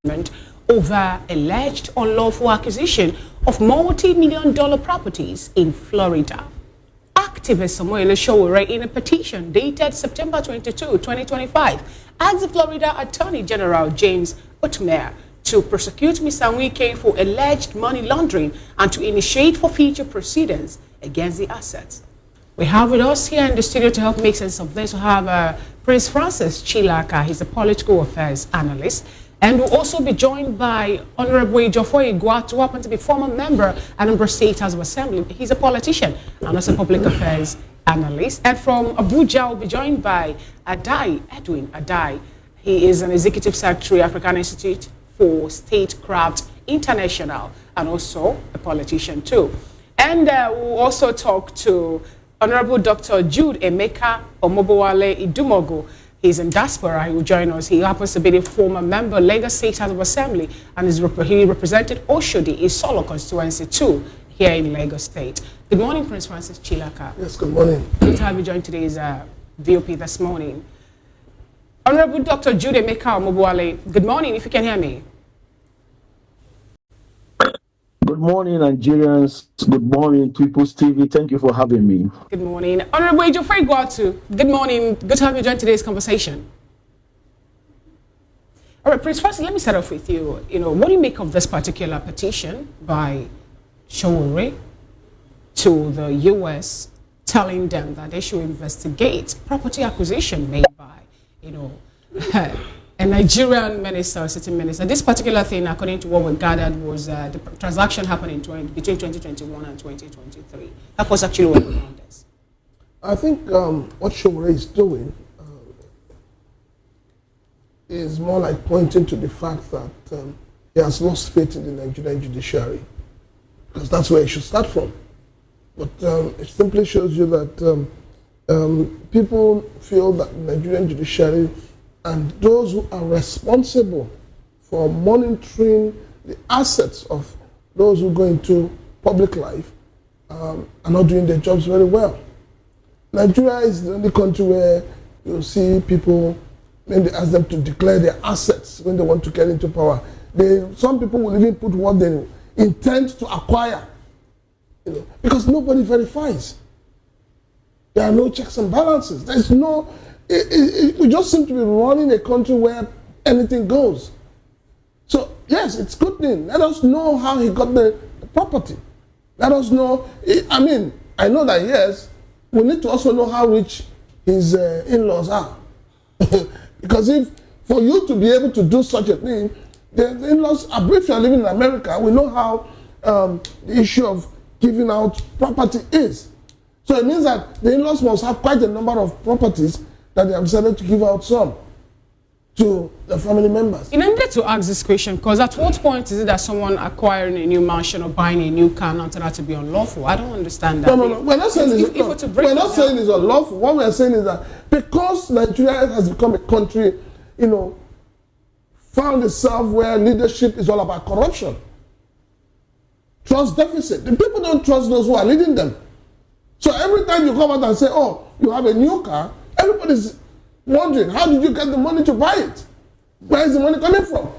over alleged unlawful acquisition of multi-million-dollar properties in Florida. Activist Sowore, in a petition dated September 22, 2025, asked the Florida Attorney General James Otmer to prosecute Mr. Wike for alleged money laundering and to initiate for future proceedings against the assets. We have with us here in the studio to help make sense of this, we have Prince Francis Chilaka. He's a political affairs analyst. And we'll also be joined by Honorable Ejiofor Igwatu, who happens to be former member at Anambra State House of Assembly. He's a politician and also a public affairs analyst. And from Abuja, we'll be joined by Edwin Adai. He is an executive secretary, African Institute for Statecraft International, and also a politician too. And we'll also talk to Honorable Dr. Jude Emeka Omobowale Idumogo. He's in diaspora. He will join us. He happens to be the former member, Lagos State House of Assembly, and he represented Oshodi, Isolo constituency too, here in Lagos State. Good morning, Prince Francis Chilaka. Yes, good morning. Good to have you join today's VOP this morning. Honorable Dr. Jude Emeka Omobowale, good morning, if you can hear me. Good morning, Nigerians. Good morning, People's TV. Thank you for having me. Good morning. Honorable Ejiofor Igwatu, good morning. Good to have you join today's conversation. All right, Prince Francis, let me start off with you. What do you make of this particular petition by Sowore to the U.S. telling them that they should investigate property acquisition made by, a Nigerian minister, sitting minister? This particular thing, according to what we gathered, was the transaction happened between 2021 and 2023. That was actually what we found this. I think what Sowore is doing is more like pointing to the fact that he has lost faith in the Nigerian judiciary, because that's where it should start from. But it simply shows you that people feel that the Nigerian judiciary and those who are responsible for monitoring the assets of those who go into public life are not doing their jobs very well. Nigeria is the only country where you see people, when they ask them to declare their assets when they want to get into power, some people will even put what they intend to acquire, because nobody verifies. There are no checks and balances. There's no. We just seem to be running a country where anything goes. So, yes, it's good thing. Let us know how he got the property. Let us know. I know that, yes, we need to also know how rich his in-laws are. Because for you to be able to do such a thing, the in-laws, if you are living in America, we know how the issue of giving out property is. So it means that the in-laws must have quite a number of properties that they have decided to give out some to the family members. I needed to ask this question because at what point is it that someone acquiring a new mansion or buying a new car not to be unlawful? I don't understand that. No. We're not saying it's unlawful. What we're saying is that because Nigeria has become a country, found itself where leadership is all about corruption, trust deficit. The people don't trust those who are leading them. So every time you come out and say, oh, you have a new car, everybody's wondering, how did you get the money to buy it? Where is the money coming from?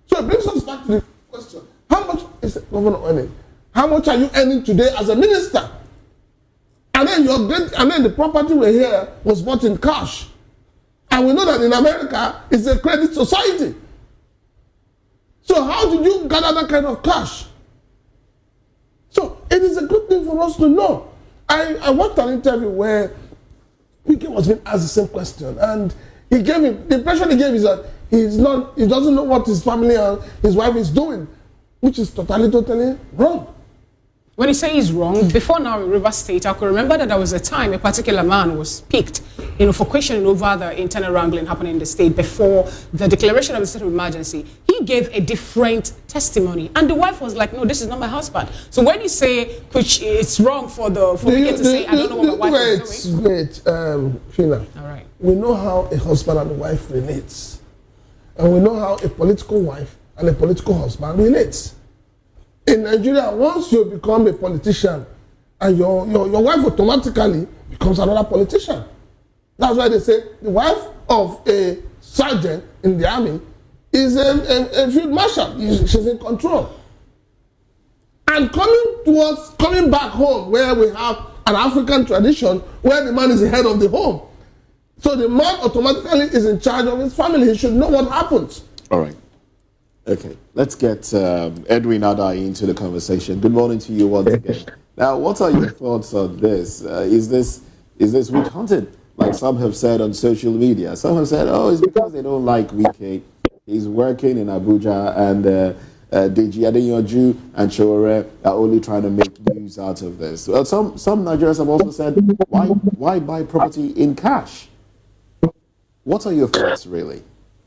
So it brings us back to the question, how much is the governor earning? How much are you earning today as a minister? And then the property we here was bought in cash. And we know that in America, it's a credit society. So how did you gather that kind of cash? So it is a good thing for us to know. I watched an interview where Wike was being asked the same question, and the impression he gave is that he doesn't know what his family and his wife is doing, which is totally wrong. When you say he's wrong, before now in Rivers State, I could remember that there was a time a particular man was picked, for questioning over the internal wrangling happening in the state before the declaration of the state of emergency. He gave a different testimony, and the wife was like, "No, this is not my husband." So when you say, which it's wrong for Wike to say, "I don't know what my wife is doing." Wait, Fina. All right. We know how a husband and a wife relates, and we know how a political wife and a political husband relates. In Nigeria, once you become a politician, and your wife automatically becomes another politician. That's why they say the wife of a sergeant in the army is a field marshal. She's in control. And coming back home, where we have an African tradition, where the man is the head of the home. So the man automatically is in charge of his family. He should know what happens. All right. Okay. Let's get Edwin Adai into the conversation. Good morning to you once again. Now, what are your thoughts on this? Is this witch hunting, like some have said on social media? Some have said, oh, it's because they don't like Wike. He's working in Abuja, and Deji Adeyanju and Sowore are only trying to make news out of this. Well, some Nigerians have also said, why buy property in cash? What are your thoughts, really?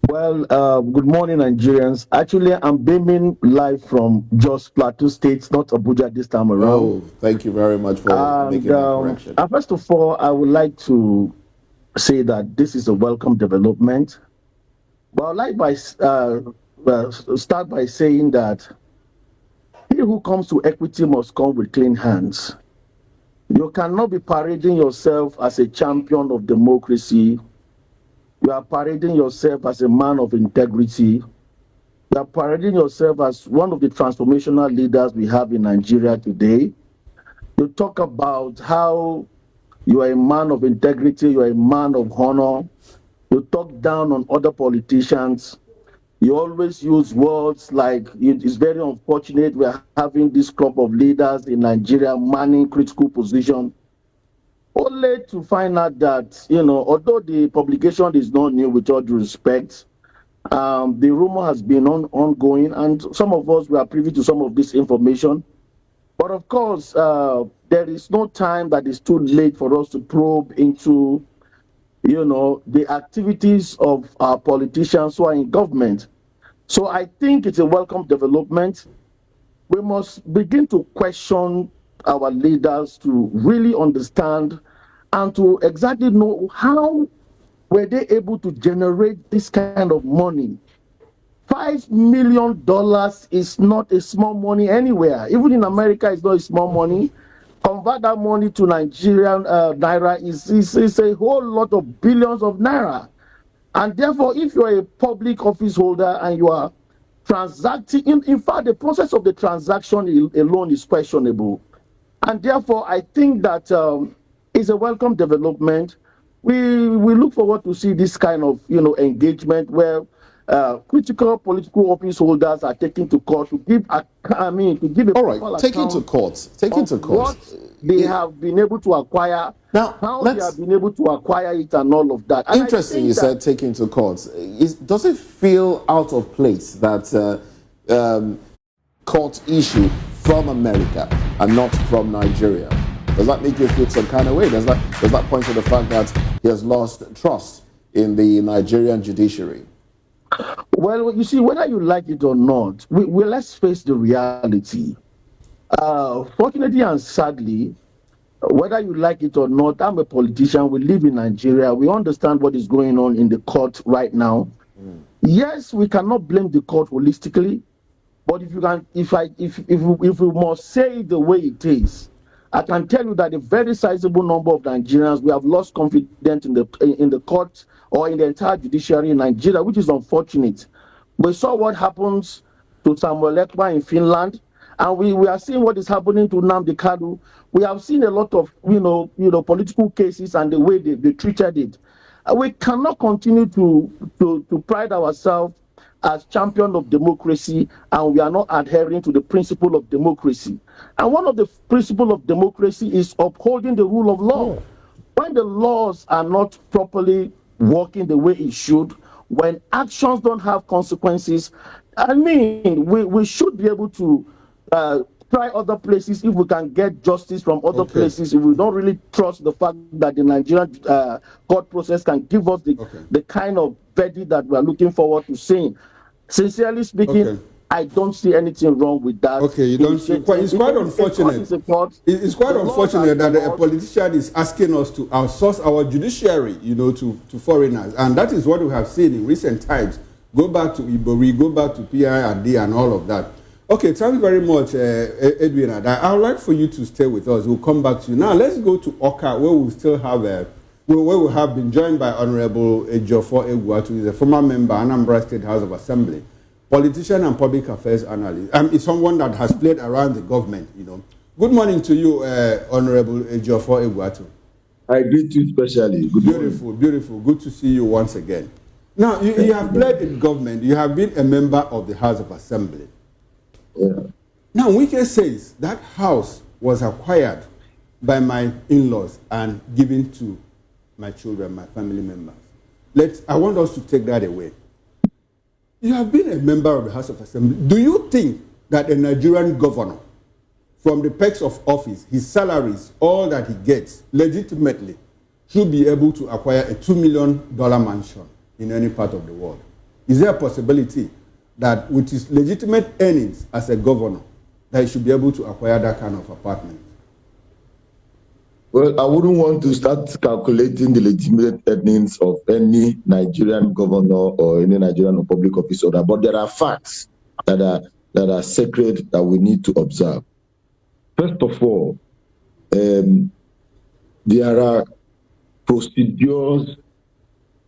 Well, good morning, Nigerians. Actually, I'm beaming live from Jos Plateau State, not Abuja this time around. Oh, thank you very much for making that correction. First of all, I would like to say that this is a welcome development. But I'd like to start by saying that he who comes to equity must come with clean hands. You cannot be parading yourself as a champion of democracy. You are parading yourself as a man of integrity. You are parading yourself as one of the transformational leaders we have in Nigeria today. You talk about how you are a man of integrity, you are a man of honor. You talk down on other politicians. You always use words like, it's very unfortunate we are having this crop of leaders in Nigeria manning critical position. Only to find out that, although the publication is not new, with all due respect, the rumor has been ongoing, and some of us were privy to some of this information. But of course, there is no time that is too late for us to probe into, the activities of our politicians who are in government. So I think it's a welcome development. We must begin to question our leaders to really understand and to exactly know how were they able to generate this kind of money. $5 million is not a small money anywhere. Even in America, it's not a small money. Convert that money to Nigerian naira is a whole lot of billions of naira. And therefore, if you are a public office holder and you are transacting, in fact, the process of the transaction alone is questionable. And therefore, I think that it's a welcome development. We look forward to see this kind of engagement where critical political office holders are taken to court to give a all right, taken to court. What they have been able to acquire, now, how they have been able to acquire it, and all of that. And interesting, you said taken to court. Does it feel out of place that court issue from America and not from Nigeria? Does that make you feel some kind of way? Does that point to the fact that he has lost trust in the Nigerian judiciary? Well, you see, whether you like it or not, let's face the reality. Fortunately and sadly, whether you like it or not, I'm a politician. We live in Nigeria. We understand what is going on in the court right now. Yes, we cannot blame the court holistically, but if we must say it the way it is, I can tell you that a very sizable number of Nigerians, we have lost confidence in the court or in the entire judiciary in Nigeria, which is unfortunate. We saw what happens to Samuel Ekpa in Finland, and we are seeing what is happening to Nnamdi Kanu. We have seen a lot of political cases and the way they treated it. We cannot continue to pride ourselves as champion of democracy, and we are not adhering to the principle of democracy. And one of the principles of democracy is upholding the rule of law. When the laws are not properly working the way it should, when actions don't have consequences, we should be able to try other places if we can get justice from other places. If we don't really trust the fact that the Nigerian court process can give us the kind of verdict that we are looking forward to seeing. Sincerely speaking, I don't see anything wrong with that. Okay, you don't see. It's quite unfortunate. It's quite unfortunate that a politician is asking us to outsource our judiciary, to foreigners, and that is what we have seen in recent times. Go back to Ibori, go back to PIRD and all of that. Okay, thank you very much, Edwin. I would like for you to stay with us. We'll come back to you. Now, let's go to Oka, where we still have we will have been joined by Honorable Ejiofor Egwuatu, who is a former member, Anambra State House of Assembly, politician and public affairs analyst. It's someone that has played around the government, you know. Good morning to you, Honorable Ejiofor Egwuatu. I greet you especially. Good beautiful, morning. Beautiful. Good to see you once again. Now, you have played in government. You have been a member of the House of Assembly. Yeah. Now, Wike says that house was acquired by my in-laws and given to my children, my family members. I want us to take that away. You have been a member of the House of Assembly. Do you think that a Nigerian governor, from the perks of office, his salaries, all that he gets, legitimately, should be able to acquire a $2 million mansion in any part of the world? Is there a possibility that with his legitimate earnings as a governor, that he should be able to acquire that kind of apartment? Well, I wouldn't want to start calculating the legitimate earnings of any Nigerian governor or any Nigerian public officer, but there are facts that are sacred that we need to observe. First of all, there are procedures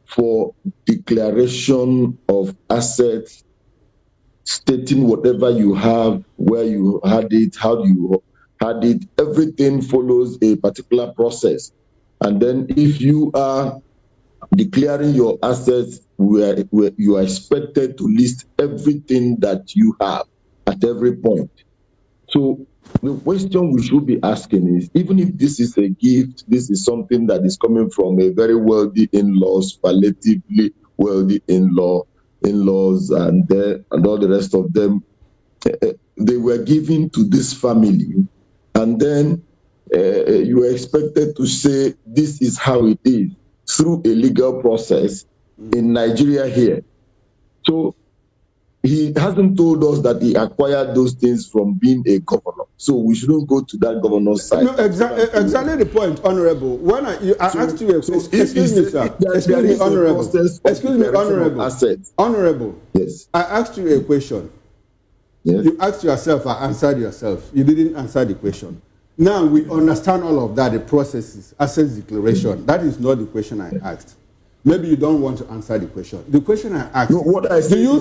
for declaration of assets, stating whatever you have, where you had it, how you had it. Everything follows a particular process. And then if you are declaring your assets, you are expected to list everything that you have at every point. So the question we should be asking is, even if this is a gift, this is something that is coming from a very wealthy in-laws, relatively wealthy in-laws, and all the rest of them, they were given to this family, and then you are expected to say this is how it is through a legal process in Nigeria here. So he hasn't told us that he acquired those things from being a governor. So we shouldn't go to that governor's side. No, exactly the point, Honorable. When I asked you a question, excuse me, sir. Excuse me, Honorable. Excuse me, Honorable. Honorable. Yes. I asked you a question. Yes. You asked yourself, I answered yourself. You didn't answer the question. Now we understand all of that, the processes, assets declaration. That is not the question I asked. Maybe you don't want to answer the question. The question I asked, no, what I do you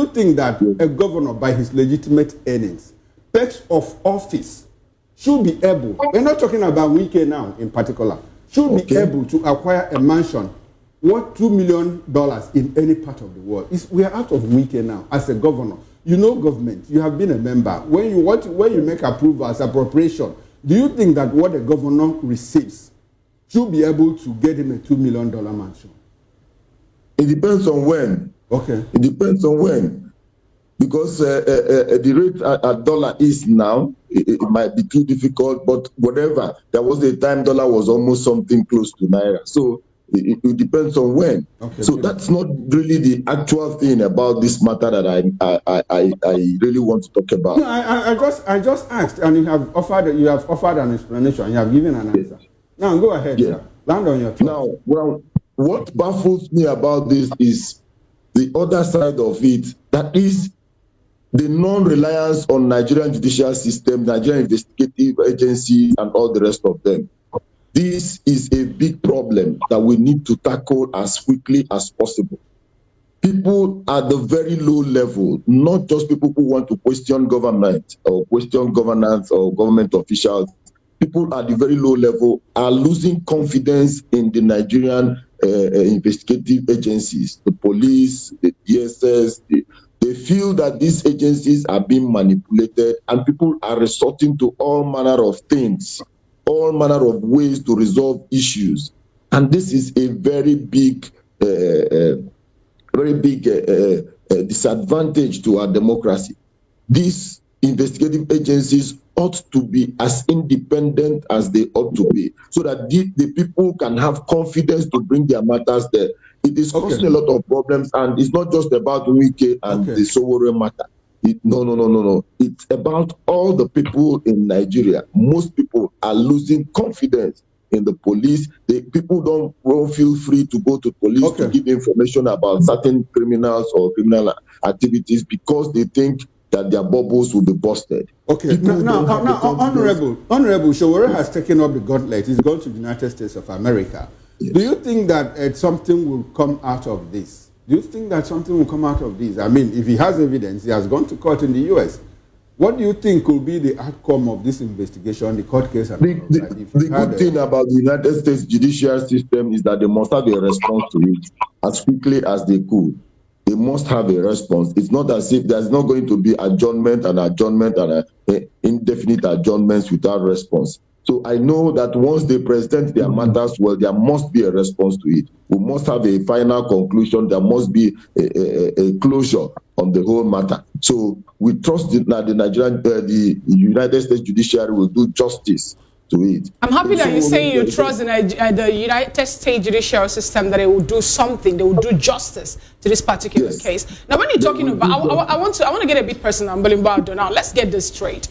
think that a governor, by his legitimate earnings, perks of office, should be able, we're not talking about Wike now in particular, should be able to acquire a mansion worth $2 million in any part of the world? We are out of Wike now as a governor. You know government, you have been a member. When you make approvals, appropriation, do you think that what a governor receives should be able to get him a $2 million mansion? It depends on when. Okay. It depends on when. Because the rate at dollar is now, it might be too difficult, but whatever. There was a time dollar was almost something close to Naira. So it depends on when. Okay, so that's not really the actual thing about this matter that I really want to talk about. No, I just asked, and you have offered an explanation, and you have given an answer. Yes. Now go ahead, sir. Land on your thoughts. Now, well, what baffles me about this is the other side of it, that is the non-reliance on Nigerian judicial system, Nigerian investigative agencies, and all the rest of them. This is a big problem that we need to tackle as quickly as possible. People at the very low level, not just people who want to question government or question governance or government officials, people at the very low level are losing confidence in the Nigerian investigative agencies, the police, the DSS. They feel that these agencies are being manipulated, and people are resorting to all manner of things, all manner of ways to resolve issues. And this is a very big disadvantage to our democracy. These investigative agencies ought to be as independent as they ought to be, so that the people can have confidence to bring their matters there. It is causing a lot of problems, and it's not just about Wike and the Sowore matter. No. It's about all the people in Nigeria. Most people are losing confidence in the police. People don't feel free to go to police to give information about certain criminals or criminal activities because they think that their bubbles will be busted. Okay, now, Honorable Sowore has taken up the gauntlet. He's gone to the United States of America. Yes. Do you think that something will come out of this? Do you think that something will come out of this? I mean, if he has evidence, he has gone to court in the U.S. What do you think will be the outcome of this investigation, the court case? And The good thing about the United States judicial system is that they must have a response to it as quickly as they could. They must have a response. It's not as if there's not going to be adjournment and indefinite adjournments without response. So I know that once they present their matters, well, there must be a response to it. We must have a final conclusion. There must be a closure on the whole matter. So we trust that the United States judiciary will do justice to it. I'm happy that you say you trust in the United States judicial system, that it will do something, they will do justice to this particular case. Now, when you're talking about, I want to get a bit personal, now. Let's get this straight.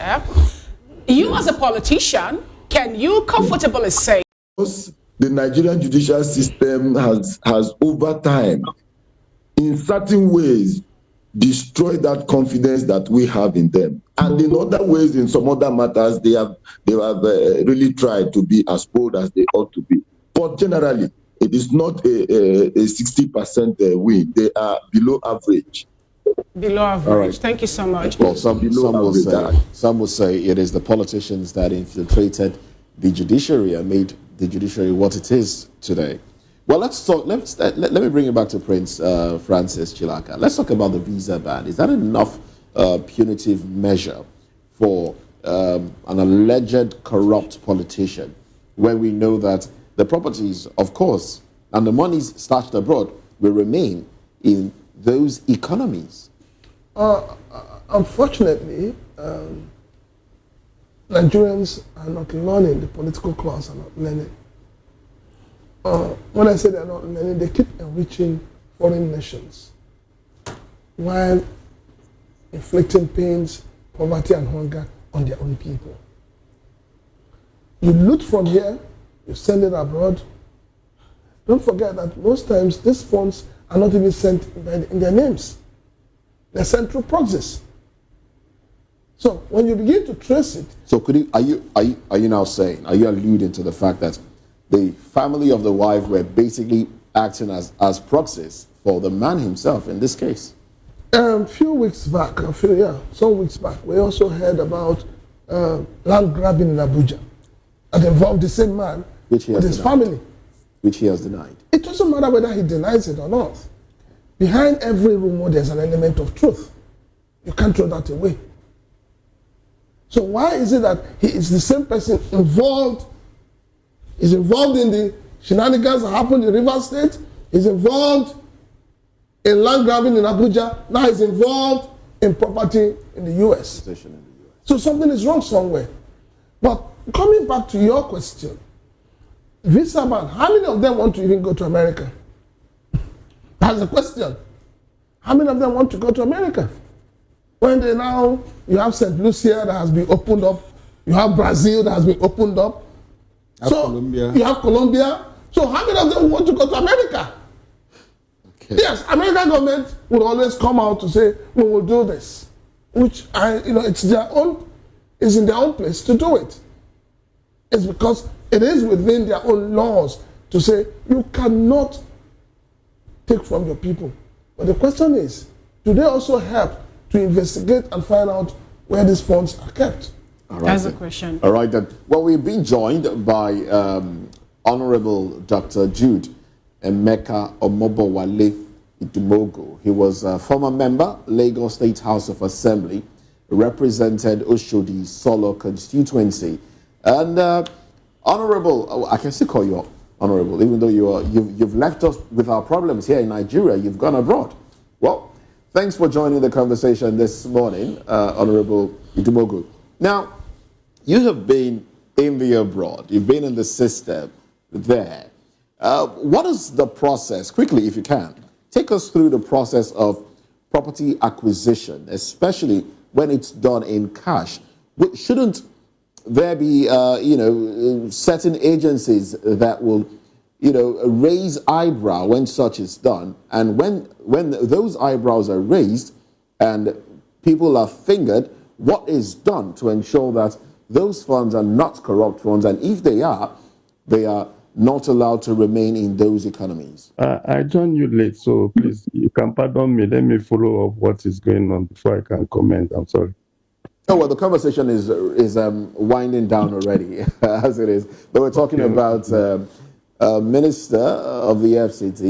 You as a politician, can you comfortably say the Nigerian judicial system has over time, in certain ways, destroyed that confidence that we have in them, and in other ways, in some other matters, they have really tried to be as bold as they ought to be. But generally, it is not a 60% win. They are below average. Below average. Right. Thank you so much. Well, some will say it is the politicians that infiltrated the judiciary and made the judiciary what it is today. Well, let's talk. Let me bring you back to Prince Francis Chilaka. Let's talk about the visa ban. Is that enough punitive measure for an alleged corrupt politician, when we know that the properties, of course, and the monies stashed abroad will remain in those economies? Unfortunately, Nigerians are not learning. The political class are not learning. When I say they're not learning, they keep enriching foreign nations while inflicting pains, poverty, and hunger on their own people. You loot from here, you send it abroad. Don't forget that most times these funds are not even sent in their names. They're sent through proxies. So when you begin to trace it. So are you now saying, are you alluding to the fact that the family of the wife were basically acting as proxies for the man himself in this case? Some weeks back, we also heard about land grabbing in Abuja that involved the same man with his family. Which he has denied. It doesn't matter whether he denies it or not. Behind every rumor, there's an element of truth. You can't throw that away. So why is it that he is the same person involved? He's involved in the shenanigans that happened in Rivers State. He's involved in land grabbing in Abuja. Now he's involved in property in the US. So something is wrong somewhere. But coming back to your question, visa ban, how many of them want to even go to America? That's the question. How many of them want to go to America? When you have St. Lucia that has been opened up, you have Brazil that has been opened up, you have Colombia. So how many of them want to go to America? Okay. Yes, American government will always come out to say, we will do this, which it's in their own place to do it. It's because it is within their own laws to say you cannot take from your people. But the question is, do they also help to investigate and find out where these funds are kept? All right, that's the question. All right, then. Well, we've been joined by Honorable Dr. Jude Emeka Omobowale Idumogo. He was a former member, Lagos State House of Assembly, represented Oshodi Solo constituency. And Honorable, I can still call you Honorable, even though you've left us with our problems here in Nigeria. You've gone abroad. Well, thanks for joining the conversation this morning, Honorable Idumogo. Now, you have been in the abroad. You've been in the system there. What is the process? Quickly, if you can, take us through the process of property acquisition, especially when it's done in cash. Shouldn't there be, certain agencies that will, raise eyebrow when such is done? And when those eyebrows are raised and people are fingered, what is done to ensure that those funds are not corrupt funds? And if they are not allowed to remain in those economies? I joined you late, so please, you can pardon me. Let me follow up what is going on before I can comment. I'm sorry. Oh, well, the conversation is winding down already, as it is. But we're talking about Minister of the FCT.